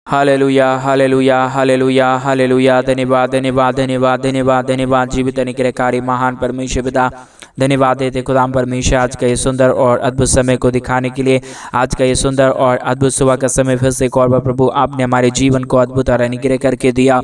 Hallelujah hallelujah hallelujah hallelujah. धन्यवाद धन्यवाद धन्यवाद धन्यवाद धन्यवाद जीवित अनुग्रहकारी महान परमेश्वर पिता, धन्यवाद देते खुदाम परमेश्वर आज का ये सुंदर और अद्भुत समय को दिखाने के लिए। आज का ये सुंदर और अद्भुत सुबह का समय फिर से एक और बार प्रभु आपने हमारे जीवन को अद्भुत और अनुग्रह करके दिया,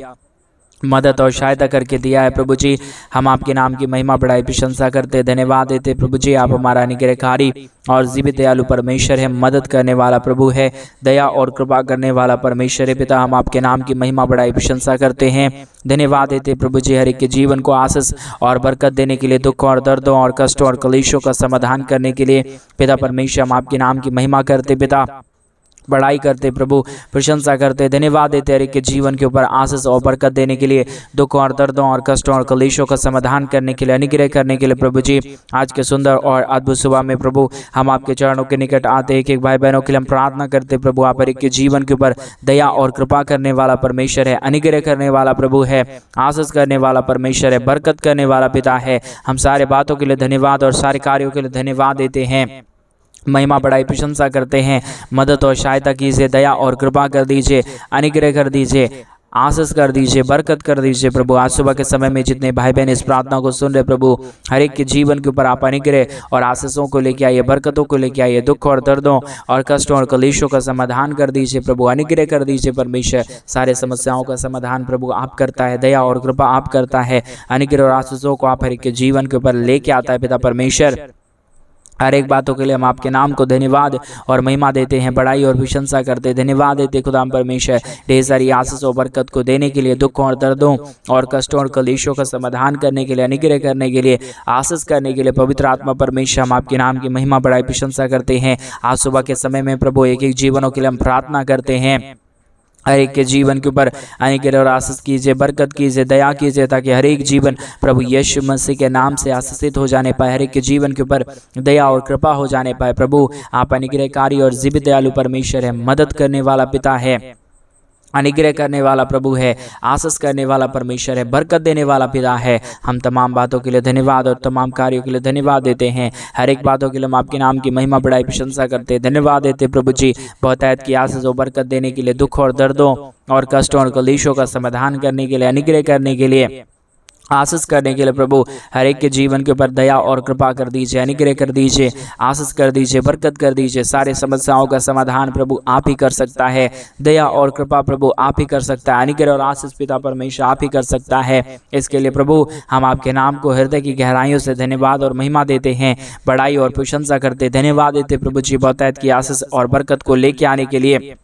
मदद और सहायता करके दिया है प्रभु जी। हम आपके नाम की महिमा बढ़ाई प्रशंसा करते, धन्यवाद देते प्रभु जी। आप हमारा अनुग्रहकारी और जीवित दयालु परमेश्वर है, मदद करने वाला प्रभु है, दया और कृपा करने वाला परमेश्वर है पिता। हम आपके नाम की महिमा बढ़ाई प्रशंसा करते हैं, धन्यवाद देते प्रभु जी। हर एक के जीवन को आशीष और बरकत देने के लिए, दुख और दर्दों और कष्टों और कलेशों का समाधान करने के लिए पिता परमेश्वर हम आपके नाम की महिमा करते पिता, बड़ाई करते प्रभु, प्रशंसा करते, धन्यवाद देते हर एक के जीवन के ऊपर आशीष और बरकत देने के लिए, दुख और दर्दों और कष्टों और कलेशों का समाधान करने के लिए, अनुग्रह करने के लिए प्रभु जी। आज के सुंदर और अद्भुत सुबह में प्रभु हम आपके चरणों के निकट आते, एक एक भाई बहनों के लिए हम प्रार्थना करते प्रभु। आप हर एक के जीवन के ऊपर दया और कृपा करने वाला परमेश्वर है, अनुग्रह करने वाला प्रभु है, आशीष करने वाला परमेश्वर है, बरकत करने वाला पिता है। हम सारे बातों के लिए धन्यवाद और सारे कार्यों के लिए धन्यवाद देते हैं, महिमा बढ़ाई प्रशंसा करते हैं। मदद और सहायता कीजिए, दया और कृपा कर दीजिए, अनुग्रह कर दीजिए, आशीष कर दीजिए, बरकत कर दीजिए प्रभु। आज सुबह के समय में जितने भाई बहन इस प्रार्थना को सुन रहे प्रभु, हर एक के जीवन के ऊपर आप अनुग्रह और आशीषों को लेके आइए, बरकतों को लेके आइए, दुख और दर्दों और कष्टों और कलेशों का समाधान कर दीजिए प्रभु, अनुग्रह कर दीजिए परमेश्वर। सारे समस्याओं का समाधान प्रभु आप करता है, दया और कृपा आप करता है, अनुग्रह और आशीषों को आप हर एक के जीवन के ऊपर लेके आता है पिता परमेश्वर। हर एक बातों के लिए हम आपके नाम को धन्यवाद और महिमा देते हैं, बड़ाई और प्रशंसा करते, धन्यवाद देते खुदाम परमेश्वर। ढेर सारी आशीष और बरकत को देने के लिए, दुख और दर्दों और कष्टों और कलेशों का समाधान करने के लिए, अनुग्रह करने के लिए, आशीष करने के लिए पवित्र आत्मा परमेश्वर हम आपके नाम की महिमा बड़ाई प्रशंसा करते हैं। आज सुबह के समय में प्रभु एक एक जीवनों के लिए हम प्रार्थना करते हैं, हर एक के जीवन के ऊपर अनुग्रह और आशीष कीजिए, बरकत कीजिए, दया कीजिए, ताकि हर एक जीवन प्रभु यीशु मसीह के नाम से आशीषित हो जाने पाए, हर एक के जीवन के ऊपर दया और कृपा हो जाने पाए प्रभु। आप अनुग्रहकारी और जीवित दयालु परमेश्वर है, मदद करने वाला पिता है, अनुग्रह करने वाला प्रभु है, आशीष करने वाला परमेश्वर है, बरकत देने वाला पिता है। हम तमाम बातों के लिए धन्यवाद और तमाम कार्यों के लिए धन्यवाद देते हैं, हर एक बातों के लिए हम आपके नाम की महिमा बढ़ाई प्रशंसा करते हैं, धन्यवाद देते प्रभु जी। बहुतायत की आशीष और बरकत देने के लिए, दुख और दर्दों और कष्टों और कलेशों का समाधान करने के लिए, अनुग्रह करने के लिए, आशीष करने के लिए प्रभु हर एक के जीवन के ऊपर दया और कृपा कर दीजिए, अनुग्रह कर दीजिए, आशीष कर दीजिए, बरकत कर दीजिए। सारे समस्याओं का समाधान प्रभु आप ही कर सकता है, दया और कृपा प्रभु आप ही कर सकता है, अनुग्रह और आशीष पिता परमेश्वर आप ही कर सकता है। इसके लिए प्रभु हम आपके नाम को हृदय की गहराइयों से धन्यवाद और महिमा देते हैं, बड़ाई और प्रशंसा करते, धन्यवाद देते प्रभु जी। बहुतायत की आशीष और बरकत को लेके आने के लिए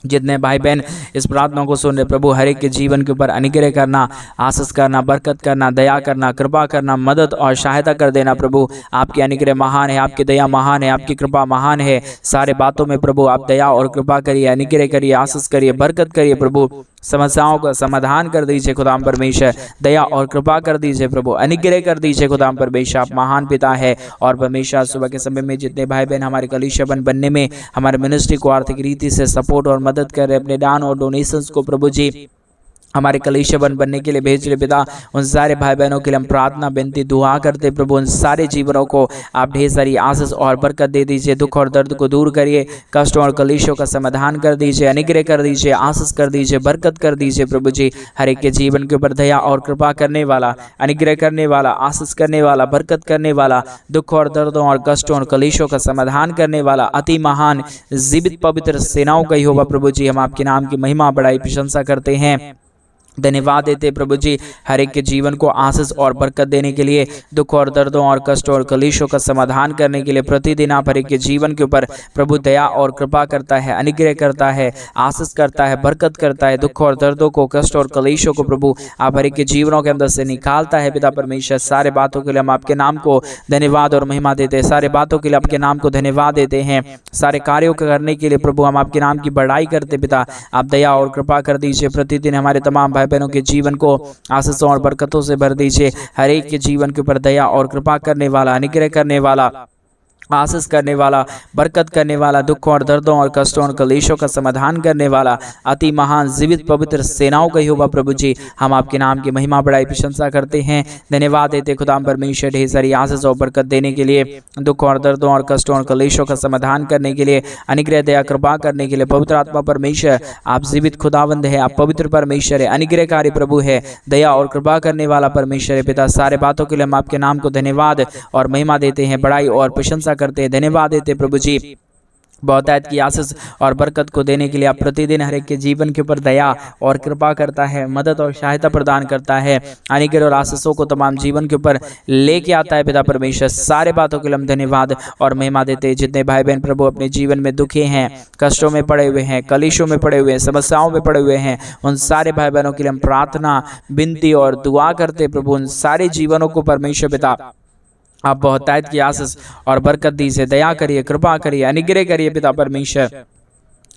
जितने भाई बहन इस प्रार्थना को सुन रहे प्रभु, हर एक के जीवन के ऊपर अनुग्रह करना, आशीष करना, बरकत करना, दया करना, कृपा करना, मदद और सहायता कर देना प्रभु। आपकी अनुग्रह महान है, आपकी दया महान है, आपकी कृपा महान है। सारे बातों में प्रभु आप दया और कृपा करिए, अनुग्रह करिए, आशीष करिए, बरकत करिए प्रभु। समस्याओं का समाधान कर दीजिए खुदाम परमेश्वर, दया और कृपा कर दीजिए प्रभु, अनुग्रह कर दीजिए खुदाम परमेश्वर। आप महान पिता है और परमेश्वर सुबह के समय में जितने भाई बहन हमारे कलीसिया बनने में, हमारे मिनिस्ट्री को आर्थिक रीति से सपोर्ट और मदद कर रहे, अपने दान और डोनेशंस को प्रभु जी हमारे कलीसिया बनने के लिए भेज रहे पिता, उन सारे भाई बहनों के लिए हम प्रार्थना विनती दुआ करते प्रभु। उन सारे जीवनों को आप ढेर सारी आशीष और बरकत दे दीजिए, दुख और दर्द को दूर करिए, कष्टों और कलेशों का समाधान कर दीजिए, अनुग्रह कर दीजिए, आशीष कर दीजिए, बरकत कर दीजिए प्रभु जी। हर एक के जीवन के ऊपर दया और कृपा करने वाला, अनुग्रह करने वाला, आशीष करने वाला, बरकत करने वाला, दुख और दर्दों और कष्टों और कलेशों का समाधान करने वाला अति महान जीवित पवित्र सेनाओं का यहोवा प्रभु जी, हम आपके नाम की महिमा बढ़ाई प्रशंसा करते हैं, धन्यवाद देते प्रभु जी। हर एक के जीवन को आशीष और बरकत देने के लिए, दुख और दर्दों और कष्टों और कलेशों का समाधान करने के लिए प्रतिदिन आप हर एक के जीवन के ऊपर प्रभु दया और कृपा करता है, अनुग्रह करता है, आशीष करता है, बरकत करता है। दुख और दर्दों को, कष्ट और कलेशों को प्रभु आप हर एक के जीवनों के अंदर से निकालता है पिता परमेश्वर। सारे बातों के लिए हम आपके नाम को धन्यवाद और महिमा देते हैं, सारे बातों के लिए आपके नाम को धन्यवाद देते हैं, सारे कार्यों को करने के लिए प्रभु हम आपके नाम की बड़ाई करते पिता। आप दया और कृपा कर दीजिए, प्रतिदिन हमारे तमाम भाई बहनों के जीवन को आशीषों और बरकतों से भर दीजिए। हर एक के जीवन के ऊपर दया और कृपा करने वाला, अनुग्रह करने वाला, आशीष करने वाला, बरकत करने वाला, दुखों और दर्दों और कष्टों और कलेशों का समाधान करने वाला, अति महान जीवित पवित्र सेनाओं का यहोवा प्रभु जी, हम आपके नाम की महिमा बड़ाई प्रशंसा करते हैं। धन्यवाद देते खुदाम परमेश्वर, ढेर सारी आशीष और बरकत देने के लिए, दुखों और दर्दों और कष्टों और कलेशों का समाधान करने के लिए, अनुग्रह दया कृपा करने के लिए। पवित्र आत्मा परमेश्वर, आप जीवित खुदावंद है, आप पवित्र परमेश्वर है, अनुग्रहकारी प्रभु है, दया और कृपा करने वाला परमेश्वर है। पिता, सारे बातों के लिए हम आपके नाम को धन्यवाद और महिमा देते हैं, बड़ाई और प्रशंसा करते हैं, धन्यवाद देते प्रभु जी। बहुतायत की आशीष और बरकत को देने के लिए आप प्रतिदिन हर एक के जीवन के ऊपर दया और कृपा करता है, मदद और सहायता प्रदान करता है, अनुग्रह और आशीषों को तमाम जीवन के ऊपर लेके आता है। पिता परमेश्वर, सारे बातों के लिए हम धन्यवाद और महिमा देते हैं। जितने भाई बहन प्रभु अपने जीवन में दुखी हैं, कष्टों में पड़े हुए हैं, कलेशों में पड़े हुए हैं, समस्याओं में पड़े हुए हैं, उन सारे भाई बहनों के लिए हम प्रार्थना, विनती और दुआ करते प्रभु, उन सारे जीवनों को परमेश्वर पिता आप बहुतायत की आशीष और बरकत दीजिए, दया करिए, कृपा करिए, अनुग्रह करिए पिता परमेश्वर,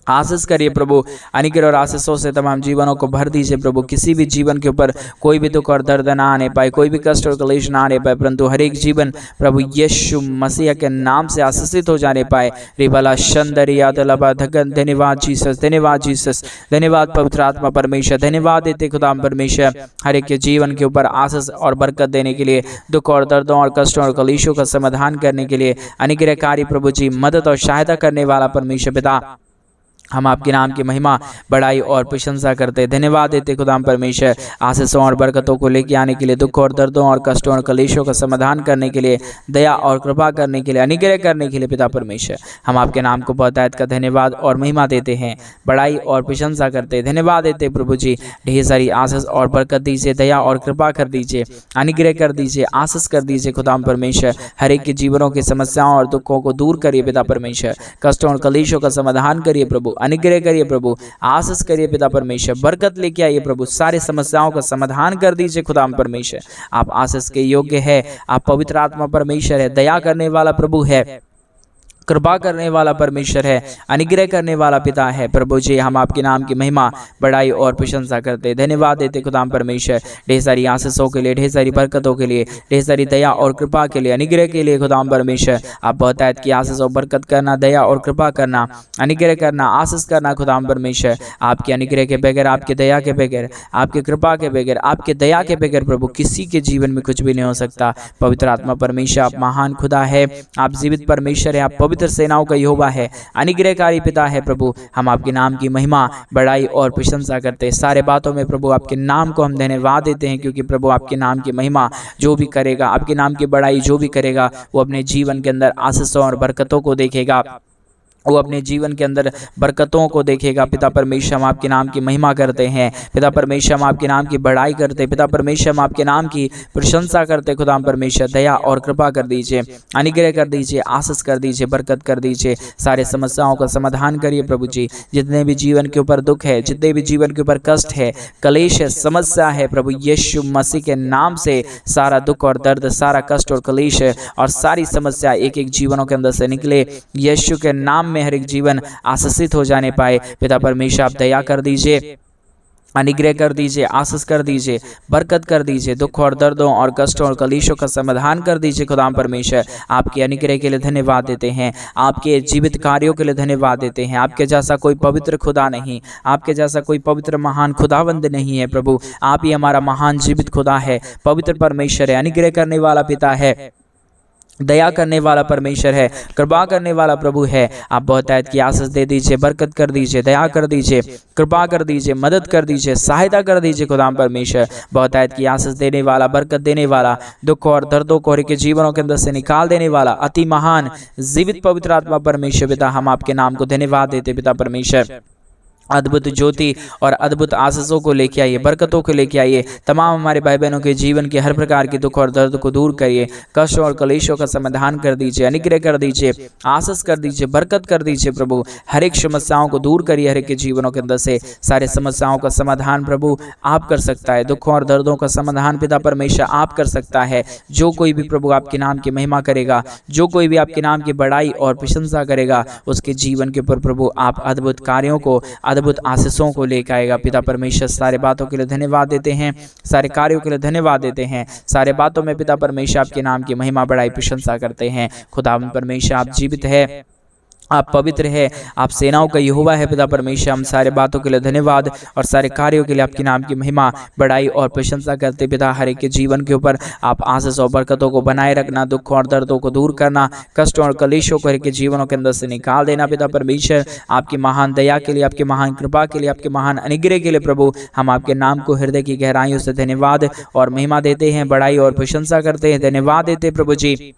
आशीष करिए प्रभु, अनुग्रह और आशीषों से तमाम जीवनों को भर दीजिए प्रभु। किसी भी जीवन के ऊपर कोई भी दुख और दर्द ना आने पाए, कोई भी कष्ट और क्लेश ना आने पाए, परंतु हर एक जीवन प्रभु यीशु मसीह के नाम से आशीषित हो जाने पाए। रिबला शंदरिया दलबा धगन, धन्यवाद जीसस, धन्यवाद जीसस, धन्यवाद पवित्र आत्मा परमेश्वर, धन्यवाद देते खुदाम परमेश्वर, हर एक के जीवन के ऊपर आशीष और बरकत देने के लिए, दुख और दर्दों और कष्टों और क्लेशों का समाधान करने के लिए, अनुग्रहकारी प्रभु जी, मदद और सहायता करने वाला परमेश्वर पिता, हम आपके नाम की महिमा बड़ाई और प्रशंसा करते, धन्यवाद देते खुदाम परमेश्वर, आशीषों और बरकतों को लेके आने के लिए, दुख और दर्दों और कष्टों और कलेशों का समाधान करने के लिए, दया और कृपा करने के लिए, अनुग्रह करने के लिए पिता परमेश्वर, हम आपके नाम को बहुतायत का धन्यवाद और महिमा देते हैं, बड़ाई और प्रशंसा करते, धन्यवाद देते प्रभु जी। ढेर सारी आशीष और बरकत दीजिए, दया और कृपा कर दीजिए, अनुग्रह कर दीजिए, आशीष कर दीजिए खुदाम परमेश्वर, हर एक के जीवनों की समस्याओं और दुखों को दूर करिए पिता परमेश्वर, कष्टों और कलेशों का समाधान करिए प्रभु, अनुग्रह करिए प्रभु, आशीष करिए पिता परमेश्वर, बरकत लेके आइए प्रभु, सारे समस्याओं का समाधान कर दीजिए खुदाम परमेश्वर। आप आशीष के योग्य है, आप पवित्र आत्मा परमेश्वर है, दया करने वाला प्रभु है, कृपा करने वाला परमेश्वर है, अनुग्रह करने वाला पिता है प्रभु जी। हम आपके नाम की महिमा बड़ाई और प्रशंसा करते, धन्यवाद देते खुदाम परमेश्वर, ढेर सारी आशीषों के लिए, ढेर सारी बरकतों के लिए, ढेर सारी दया और कृपा के लिए, अनुग्रह के लिए खुदाम परमेश्वर। आप बहुतायत की आशीष और बरकत करना, दया और कृपा करना, अनुग्रह करना, आशीष करना खुदाम परमेश्वर। आपके अनुग्रह के बगैर, आपके दया के बगैर, आपके कृपा के बगैर, आपके दया के बगैर प्रभु किसी के जीवन में कुछ भी नहीं हो सकता। पवित्र आत्मा परमेश्वर, आप महान खुदा है, आप जीवित परमेश्वर है, आप पवित्र सेनाओं का यहोवा है, अनुग्रहकारी पिता है प्रभु। हम आपके नाम की महिमा बड़ाई और प्रशंसा करते हैं, सारे बातों में प्रभु आपके नाम को हम धन्यवाद देते हैं, क्योंकि प्रभु आपके नाम की महिमा जो भी करेगा, आपके नाम की बड़ाई जो भी करेगा, वो अपने जीवन के अंदर आशीषों और बरकतों को देखेगा, वो अपने जीवन के अंदर बरकतों को देखेगा। पिता परमेश्वर, हम आपके नाम की महिमा करते हैं, पिता परमेश्वर हम आपके नाम की बड़ाई करते, पिता परमेश्वर हम आपके नाम की प्रशंसा करते। खुदाम परमेश्वर, दया और कृपा कर दीजिए, अनुग्रह कर दीजिए, आशीष कर दीजिए, बरकत कर दीजिए, सारे समस्याओं का समाधान करिए प्रभु जी। जितने भी जीवन के ऊपर दुख है, जितने भी जीवन के ऊपर कष्ट है, कलेश है, समस्या है, प्रभु यीशु मसीह के नाम से सारा दुख और दर्द, सारा कष्ट और कलेश और सारी समस्या एक एक जीवनों के अंदर से निकले, यीशु के नाम में हर एक जीवन आशीषित हो जाने पाए। पिता परमेश्वर, आप दया कर दीजिए, अनुग्रह कर दीजिए, आशीष कर दीजिए, बरकत कर दीजिए, दुख और दर्दों और कष्टों और कलेशों का समाधान कर दीजिए। खुदाम परमेश्वर, आपके अनुग्रह के लिए धन्यवाद देते हैं, आपके जीवित कार्यों के लिए धन्यवाद देते हैं। आपके जैसा कोई पवित्र खुदा नहीं, आपके जैसा कोई पवित्र महान खुदावंद नहीं है प्रभु। आप ही हमारा महान जीवित खुदा है, पवित्र परमेश्वर है, अनुग्रह करने वाला पिता है, दया करने वाला परमेश्वर है, कृपा करने वाला प्रभु है। आप बहुतायत की आशीष दे दीजिए, बरकत कर दीजिए, दया कर दीजिए, कृपा कर दीजिए, मदद कर दीजिए, सहायता कर दीजिए। खुदाम परमेश्वर, बहुतायत की आशीष देने वाला, बरकत देने वाला, दुख और दर्दों को के जीवनों के अंदर से निकाल देने वाला, अति महान जीवित पवित्र आत्मा परमेश्वर पिता, हम आपके नाम को धन्यवाद देते। पिता परमेश्वर, अद्भुत ज्योति और अद्भुत आशीषों को लेके आइए, बरकतों को लेके आइए, तमाम हमारे भाई बहनों के जीवन के हर प्रकार के दुख और दर्द को दूर करिए, कष्ट और कलेशों का समाधान कर दीजिए, अनुग्रह कर दीजिए, आशीष कर दीजिए, बरकत कर दीजिए प्रभु। हर एक समस्याओं को दूर करिए, हर एक के जीवनों के अंदर से सारे समस्याओं का समाधान प्रभु आप कर सकता है, दुखों और दर्दों का समाधान पिता परमेश्वर आप कर सकता है। जो कोई भी प्रभु आपके नाम की महिमा करेगा, जो कोई भी आपके नाम की बड़ाई और प्रशंसा करेगा, उसके जीवन के ऊपर प्रभु आप अद्भुत कार्यों को, अद्भुत आशीषों को लेकर आएगा। पिता परमेश्वर सारे बातों के लिए धन्यवाद देते हैं, सारे कार्यों के लिए धन्यवाद देते हैं। सारे बातों में पिता परमेश्वर आपके नाम की महिमा बढ़ाई प्रशंसा करते हैं। खुदा परमेश्वर आप जीवित है, आप पवित्र है, आप सेनाओं का यहोवा है। पिता परमेश्वर हम सारे बातों के लिए धन्यवाद और सारे कार्यों के लिए आपके नाम की महिमा बढ़ाई और प्रशंसा करते। पिता हर एक के जीवन के ऊपर आप आशीष और बरकतों को बनाए रखना, दुख और दर्दों को दूर करना, कष्टों और कलेशों को हर एक के जीवनों के अंदर से निकाल देना। पिता परमेश्वर आपकी महान दया के लिए, आपकी महान कृपा के लिए, आपके महान अनुग्रह के लिए प्रभु हम आपके नाम को हृदय की गहराइयों से धन्यवाद और महिमा देते हैं, बढ़ाई और प्रशंसा करते हैं, धन्यवाद देते प्रभु जी।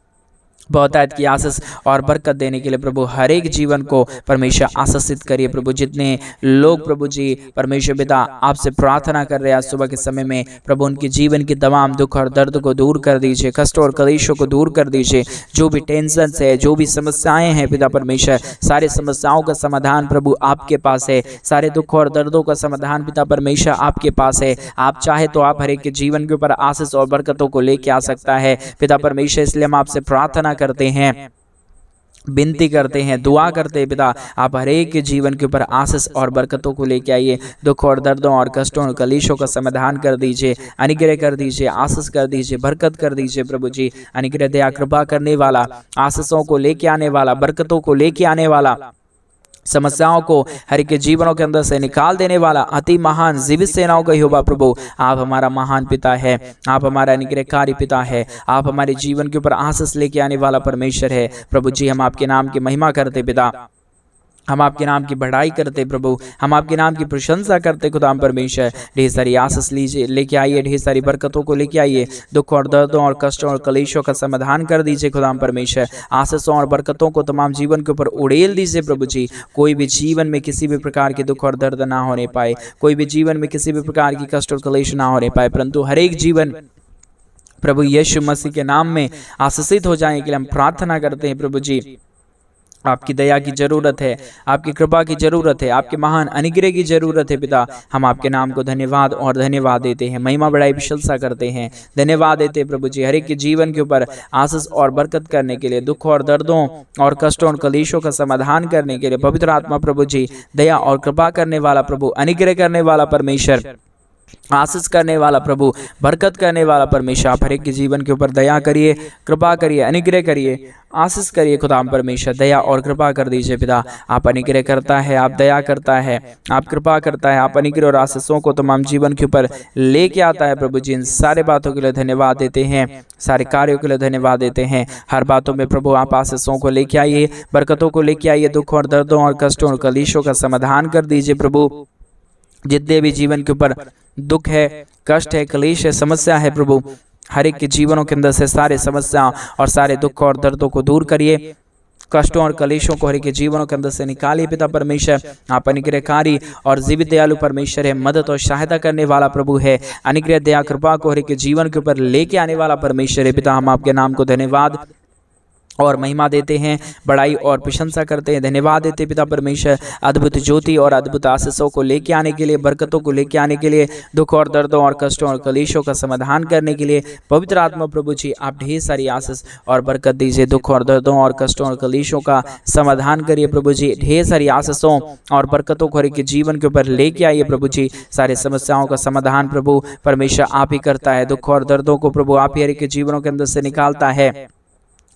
बहुतायत की आशीष और बरकत देने के लिए प्रभु हर एक जीवन को परमेश्वर आशीषित करिए प्रभु। जितने लोग प्रभु जी परमेश्वर पिता आपसे प्रार्थना कर रहे हैं आज सुबह के समय में प्रभु, उनके जीवन की तमाम दुख और दर्द को दूर कर दीजिए, कष्ट और कलेशों को दूर कर दीजिए। जो भी टेंशन है, जो भी समस्याएं हैं पिता परमेश्वर, सारे समस्याओं का समाधान प्रभु आपके पास है। सारे दुख और दर्दों का समाधान पिता परमेश्वर आपके पास है। आप चाहे तो आप हर एक के जीवन के ऊपर आशीष और बरकतों को लेके आ सकता है पिता परमेश्वर। इसलिए हम आपसे प्रार्थना करते हैं, विनती करते हैं, दुआ करते हैं पिता आप हर एक के जीवन के ऊपर आशीष और बरकतों को लेके आइए। दुख और दर्दों और कष्टों और कलेशों का समाधान कर दीजिए, अनुग्रह कर दीजिए, आशीष कर दीजिए, बरकत कर दीजिए प्रभु जी। अनुग्रह दया कृपा करने वाला, आशीषों को लेके आने वाला, बरकतों को लेके आने वाला, समस्याओं को हर एक के जीवनों के अंदर से निकाल देने वाला अति महान जीवित सेनाओं का यहोवा प्रभु आप हमारा महान पिता है, आप हमारा अनुग्रहकारी पिता है, आप हमारे जीवन के ऊपर आशीष लेके आने वाला परमेश्वर है प्रभु जी। हम आपके नाम की महिमा करते पिता, हम आपके नाम की बढ़ाई करते प्रभु, हम आपके नाम की प्रशंसा करते खुदा परमेश्वर। ढेर सारी आशीष लीजिए, लेके आइए, ढेर सारी बरकतों को लेके आइए, दुख और दर्दों और कष्टों और कलेशों का समाधान कर दीजिए खुदा परमेश्वर। आशीषों और बरकतों को तमाम जीवन के ऊपर उड़ेल दीजिए प्रभु जी। कोई भी जीवन में किसी भी प्रकार के दुख और दर्द ना होने पाए, कोई भी जीवन में किसी भी प्रकार की कष्ट और कलेश ना होने पाए, परंतु हर एक जीवन प्रभु यीशु मसीह के नाम में आशीषित हो जाए के लिए हम प्रार्थना करते हैं प्रभु जी। आपकी दया की जरूरत है, आपकी कृपा की जरूरत है, आपके महान अनुग्रह की जरूरत है पिता। हम आपके नाम को धन्यवाद और धन्यवाद देते हैं, महिमा बढ़ाई प्रशंसा करते हैं, धन्यवाद देते हैं प्रभु जी। हर एक के जीवन के ऊपर आशीष और बरकत करने के लिए, दुख और दर्दों और कष्टों और कलेशों का समाधान करने के लिए पवित्र आत्मा प्रभु जी दया और कृपा करने वाला प्रभु, अनुग्रह करने वाला परमेश्वर, आशीष करने वाला प्रभु, बरकत करने वाला परमेश्वर आप हर एक के जीवन के ऊपर दया करिए, कृपा करिए, अनुग्रह करिए, आशीष करिए खुदा परमेश्वर। दया और कृपा कर दीजिए पिता। आप अनुग्रह करता है, आप दया करता है, आप कृपा करता है, आप अनुग्रह और आशीषों को तमाम जीवन के ऊपर लेके आता है प्रभु जी। इन सारे बातों के लिए धन्यवाद देते हैं, सारे कार्यों के लिए धन्यवाद देते हैं। हर बातों में प्रभु आप आशीषों को लेके आइए, बरकतों को लेके आइए, दुख और दर्दों और कष्टों और कलेशों का समाधान कर दीजिए प्रभु। जितने भी जीवन के ऊपर दुख है, कष्ट है, कलेश है, समस्या है प्रभु, हर एक के जीवनों के अंदर से सारे समस्या और सारे दुख और दर्दों को दूर करिए, कष्टों और कलेशों को हर एक के जीवनों के अंदर से निकालिए पिता परमेश्वर। आप अनुग्रहकारी और जीवित दयालु परमेश्वर है, मदद और सहायता करने वाला प्रभु है, अनुग्रह दया कृपा को हर एक के जीवन के ऊपर लेके आने वाला परमेश्वर है पिता। हम आपके नाम को धन्यवाद और महिमा देते हैं, बड़ाई और प्रशंसा करते हैं, धन्यवाद देते पिता परमेश्वर। अद्भुत ज्योति और अद्भुत आशीषों को लेके आने के लिए, बरकतों को लेके आने के लिए, दुख और दर्दों और कष्टों और कलेशों का समाधान करने के लिए पवित्र आत्मा प्रभु जी आप ढेर सारी आशीष और बरकत दीजिए। दुख और दर्दों और कष्टों और कलेशों का समाधान करिए प्रभु जी। ढेर सारी आशीषों और बरकतों को हर एक के जीवन के ऊपर लेके आइए प्रभु जी। सारी समस्याओं का समाधान प्रभु परमेश्वर आप ही करता है, दुख और दर्दों को प्रभु आप ही हर एक के जीवनों के अंदर से निकालता है,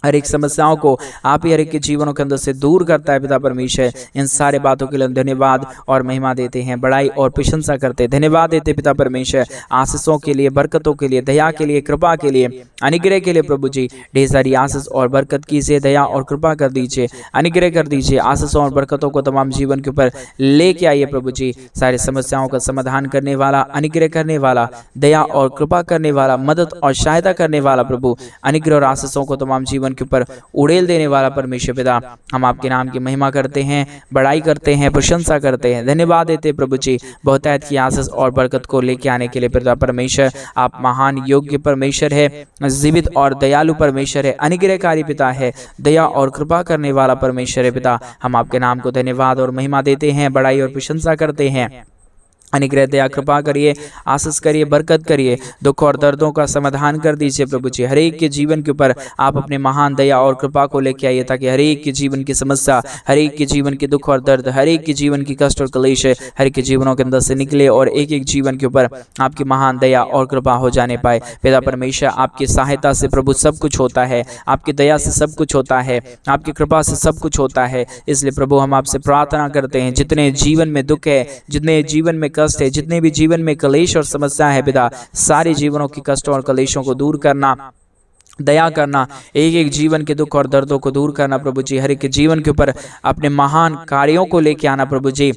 हर एक समस्याओं को आप ही हर एक के जीवनों के अंदर से दूर करता है पिता परमेश्वर। इन सारे बातों के लिए धन्यवाद और महिमा देते हैं, बड़ाई और प्रशंसा करते हैं, धन्यवाद देते पिता परमेश्वर। आशीषों के लिए, बरकतों के लिए, दया के लिए, कृपा के लिए, अनुग्रह के लिए प्रभु जी ढेर सारी आशीष और बरकत कीजिए, दया और कृपा कर दीजिए, अनुग्रह कर दीजिए। आशीषों और बरकतों को तमाम जीवन के ऊपर लेके आइए प्रभु जी। सारी समस्याओं का समाधान करने वाला, अनुग्रह करने वाला, दया और कृपा करने वाला, मदद और सहायता करने वाला प्रभु, अनुग्रह और आशीषों को तमाम जीवन के ऊपर उड़ेल देने वाला परमेश्वर पिता। हम आपके नाम की महिमा करते हैं, बड़ाई करते हैं, प्रशंसा करते हैं, धन्यवाद देते प्रभु जी। बहुतायत की आशीष और बरकत को लेके आने के लिए पिता परमेश्वर आप महान योग्य परमेश्वर है, जीवित और दयालु परमेश्वर है, अनुग्रहकारी पिता है, दया और कृपा करने वाला परमेश्वर है पिता। हम आपके नाम को धन्यवाद और महिमा देते हैं, बड़ाई और प्रशंसा करते हैं, अनुग्रह दया कृपा करिए, आशीष करिए, बरकत करिए, दुख और दर्दों का समाधान कर दीजिए प्रभु जी। हर एक के जीवन के ऊपर आप अपने महान दया और कृपा को लेके आइए, ताकि हर एक के जीवन की समस्या, हर एक के जीवन के दुख और दर्द, हर एक के जीवन की कष्ट और क्लेश हर एक के जीवनों के अंदर से निकले और एक एक जीवन के ऊपर आपकी महान दया और कृपा हो जाने पाए। पिता परमेश्वर, आपकी सहायता से प्रभु सब कुछ होता है, आपकी दया से सब कुछ होता है, आपकी कृपा से सब कुछ होता है। इसलिए प्रभु हम आपसे प्रार्थना करते हैं, जितने जीवन में दुख है, जितने जीवन में कष्ट है, जितने भी जीवन में क्लेश और समस्या है पिता, सारे जीवनों की कष्टों और क्लेशों को दूर करना, दया करना, एक एक जीवन के दुख और दर्दों को दूर करना प्रभु जी। हर एक के जीवन के ऊपर अपने महान कार्यों को लेके आना प्रभु जी,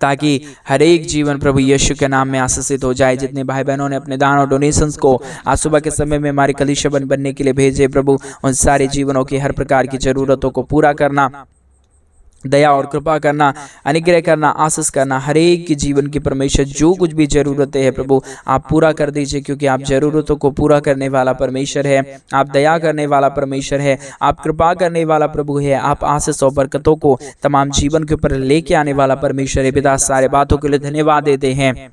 ताकि हर एक जीवन प्रभु यीशु के नाम में आशीषित हो जाए। जितने भाई बहनों ने अपने दान और डोनेशंस को आज सुबह के समय में हमारे कलीसिया बनने के लिए भेजे प्रभु, उन सारे जीवनों की हर प्रकार की जरूरतों को पूरा करना, दया और कृपा करना, अनुग्रह करना, आशीष करना, हर एक की जीवन की परमेश्वर जो कुछ भी जरूरतें हैं प्रभु आप पूरा कर दीजिए, क्योंकि आप जरूरतों को पूरा करने वाला परमेश्वर है, आप दया करने वाला परमेश्वर है, आप कृपा करने वाला प्रभु है, आप आशीष और बरकतों को तमाम जीवन के ऊपर लेके आने वाला परमेश्वर है। पिता सारे बातों के लिए धन्यवाद देते हैं,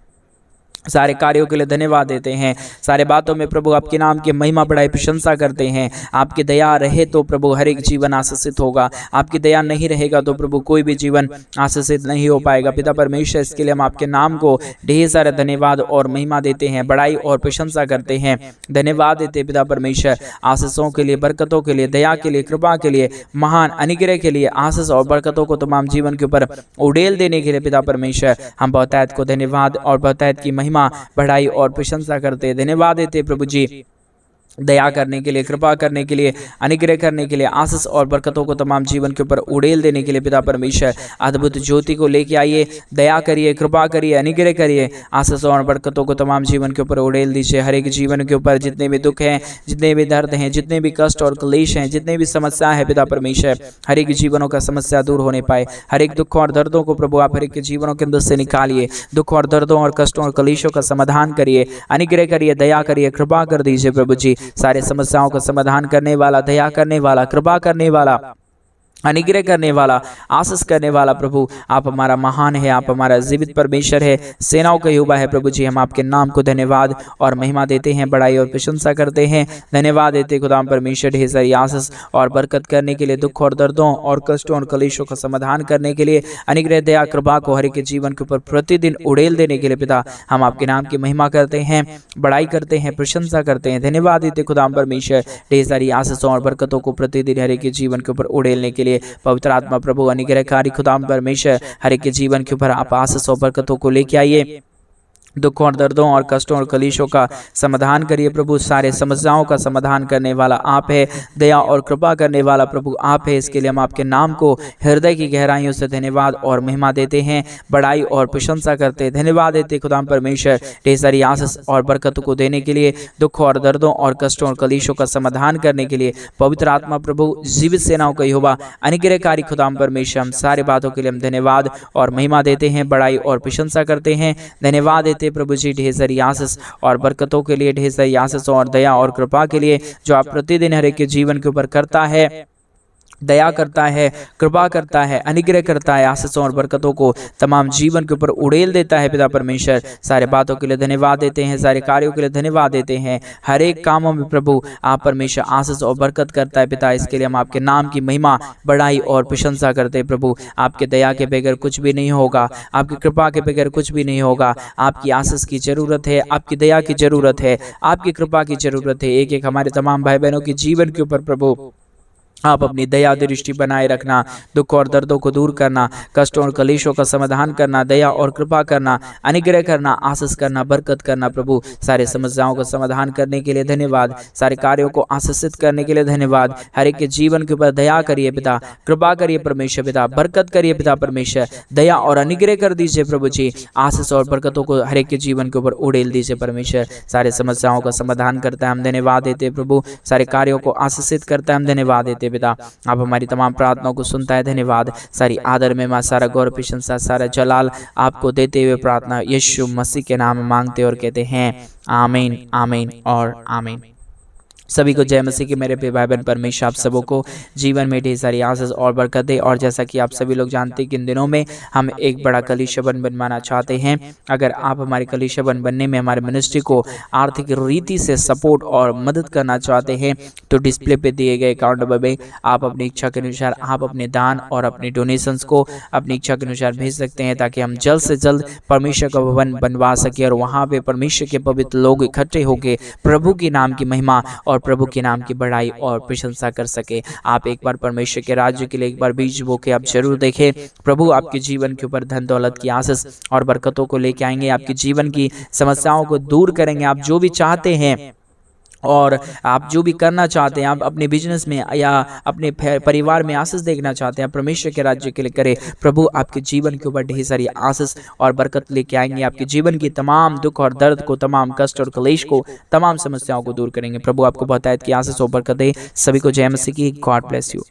सारे कार्यों के लिए धन्यवाद देते हैं, सारे बातों में प्रभु आपके नाम की महिमा बढ़ाई प्रशंसा करते हैं। आपकी दया रहे तो प्रभु हर एक जीवन आशीषित होगा, आपकी दया नहीं रहेगा तो प्रभु कोई भी जीवन आशीषित नहीं हो पाएगा। पिता परमेश्वर, इसके लिए हम आपके नाम को ढेर सारा धन्यवाद और महिमा देते हैं, बड़ाई और प्रशंसा करते हैं, धन्यवाद देते हैं पिता परमेश्वर, आशीषों के लिए, बरकतों के लिए, दया के लिए, कृपा के लिए, महान अनुग्रह के लिए, आशीष और बरकतों को तमाम जीवन के ऊपर उड़ेल देने के लिए पिता परमेश्वर हम बहुतायत को धन्यवाद और बहुतायत की महिमा बढ़ाई और प्रशंसा करते, धन्यवाद देते प्रभु जी, दया करने के लिए, कृपा करने के लिए, अनुग्रह करने के लिए, आशीष और बरकतों को तमाम जीवन के ऊपर उड़ेल देने के लिए पिता परमेश्वर अद्भुत ज्योति को लेके आइए, दया करिए, कृपा करिए, अनुग्रह करिए, आशीष और बरकतों को तमाम जीवन के ऊपर उड़ेल दीजिए। हर एक जीवन के ऊपर जितने भी दुख हैं, जितने भी दर्द हैं, जितने भी कष्ट और क्लेश हैं, जितने भी समस्या है पिता परमेश्वर, हर एक जीवनों का समस्या दूर होने पाए। हर एक दुख और दर्दों को प्रभु आप हर एक के जीवनों के अंदर से निकालिए, दुख और दर्दों और कष्टों और क्लेशों का समाधान करिए, अनुग्रह करिए, दया करिए, कृपा कर दीजिए प्रभु जी। सारे समस्याओं का समाधान करने वाला, दया करने वाला, कृपा करने वाला, अनुग्रह करने वाला, आशीष करने वाला प्रभु आप हमारा महान है, आप हमारा जीवित परमेश्वर है, सेनाओं का यहोवा है प्रभु जी। हम आपके नाम को धन्यवाद और महिमा देते हैं, बड़ाई और प्रशंसा करते हैं, धन्यवाद देते खुदाम परमेश्वर ढेर सारी आशीष और बरकत करने के लिए, दुख और दर्दों और कष्टों और क्लेशों का समाधान करने के लिए, अनुग्रह दया कृपा को हर एक के जीवन के ऊपर प्रतिदिन उड़ेल देने के लिए पिता हम आपके नाम की महिमा करते हैं, बड़ाई करते हैं, प्रशंसा करते हैं, धन्यवाद देते खुदाम परमेश्वर ढेर सारी आशीषों और बरकतों को प्रतिदिन हर एक के जीवन के ऊपर उड़ेलने के लिए। पवित्र आत्मा प्रभु अनुग्रहकारी खुदाम परमेश्वर हर एक के जीवन के ऊपर आप आशीष और बरकतों को लेके आइए, दुख और दर्दों और कष्टों और क्लेशों का समाधान करिए प्रभु। सारे समस्याओं का समाधान करने वाला आप है, दया और कृपा करने वाला प्रभु आप है। इसके लिए हम आपके नाम को हृदय की गहराइयों से धन्यवाद और महिमा देते हैं, बड़ाई और प्रशंसा करते हैं, धन्यवाद देते खुदाम परमेश्वर ढेर सारी आशीष और बरकतों को देने के लिए, दुख और दर्दों और कष्टों और क्लेशों का समाधान करने के लिए। पवित्र आत्मा प्रभु जीवित सेनाओं का यहोवा अनुग्रहकारी खुदाम परमेश्वर हम सारे बातों के लिए हम धन्यवाद और महिमा देते हैं, बड़ाई और प्रशंसा करते हैं, धन्यवाद देते प्रभु जी ढेर सारी आशीष और बरकतों के लिए, ढेर सारी आशीष और दया और कृपा के लिए जो आप प्रतिदिन हर एक के जीवन के ऊपर करता है, दया करता है, कृपा करता है, अनुग्रह करता है, आशीषों और बरकतों को तमाम जीवन के ऊपर उड़ेल देता है पिता परमेश्वर। सारे बातों के लिए धन्यवाद देते हैं, सारे कार्यों के लिए धन्यवाद देते हैं, हर एक कामों में प्रभु आप परमेश्वर आशीष और बरकत करता है पिता। इसके लिए हम आपके नाम की महिमा, बड़ाई और प्रशंसा करते हैं प्रभु। आपके दया के बगैर कुछ भी नहीं होगा, आपकी कृपा के बगैर कुछ भी नहीं होगा। आपकी आशीष की जरूरत है, आपकी दया की जरूरत है, आपकी कृपा की जरूरत है। एक एक हमारे तमाम भाई बहनों के जीवन के ऊपर प्रभु आप अपनी दया दृष्टि बनाए रखना, दुख और दर्दों को दूर करना, कष्टों और क्लेशों का समाधान करना, दया और कृपा करना, अनुग्रह करना, आशीष करना, बरकत करना प्रभु। सारे समस्याओं का समाधान करने के लिए धन्यवाद, सारे कार्यों को आशीषित करने के लिए धन्यवाद। हर एक के जीवन के ऊपर दया करिए पिता, कृपा करिए परमेश्वर पिता, बरकत करिए पिता परमेश्वर, दया और अनुग्रह कर दीजिए प्रभु जी। आशीष और बरकतों को हर एक के जीवन के ऊपर उड़ेल दीजिए परमेश्वर। सारे समस्याओं का समाधान करता है, हम धन्यवाद देते प्रभु। सारे कार्यों को आशीषित करता है, हम धन्यवाद देते पिता। आप हमारी तमाम प्रार्थनाओं को सुनता है, धन्यवाद। सारी आदर में मां, सारा गौरव प्रशंसा, सारा जलाल आपको देते हुए प्रार्थना यीशु मसीह के नाम में मांगते और कहते हैं आमीन, आमीन और आमीन। सभी को जय मसीह की मेरे भाई बहन। परमेश्वर आप सबों को जीवन में ढेर सारी आशीष और बरकत दे। और जैसा कि आप सभी लोग जानते हैं कि इन दिनों में हम एक बड़ा कलीसिया बनवाना चाहते हैं। अगर आप हमारे कलीसिया बनने में हमारे मिनिस्ट्री को आर्थिक रीति से सपोर्ट और मदद करना चाहते हैं तो डिस्प्ले पे दिए गए अकाउंट नंबर में आप अपनी इच्छा के अनुसार आप अपने दान और अपने डोनेशंस को अपनी इच्छा के अनुसार भेज सकते हैं, ताकि हम जल्द से जल्द परमेश्वर का भवन बनवा सके और वहाँ पे परमेश्वर के पवित्र लोग इकट्ठे होकर प्रभु के नाम की महिमा और प्रभु के नाम की बड़ाई और प्रशंसा कर सके। आप एक बार परमेश्वर के राज्य के लिए एक बार बीज बो के आप जरूर देखें। प्रभु आपके जीवन के ऊपर धन दौलत की आशीष और बरकतों को लेके आएंगे, आपके जीवन की समस्याओं को दूर करेंगे। आप जो भी चाहते हैं और आप जो भी करना चाहते हैं, आप अपने बिजनेस में या अपने परिवार में आशीष देखना चाहते हैं, परमेश्वर के राज्य के लिए करें। प्रभु आपके जीवन के ऊपर ढेर सारी आशीष और बरकत लेके आएंगे। आपके जीवन की तमाम दुख और दर्द को, तमाम कष्ट और क्लेश को, तमाम समस्याओं को दूर करेंगे। प्रभु आपको बहुत की आशीष और बरकत दे। सभी को जय मसीह की। God bless you.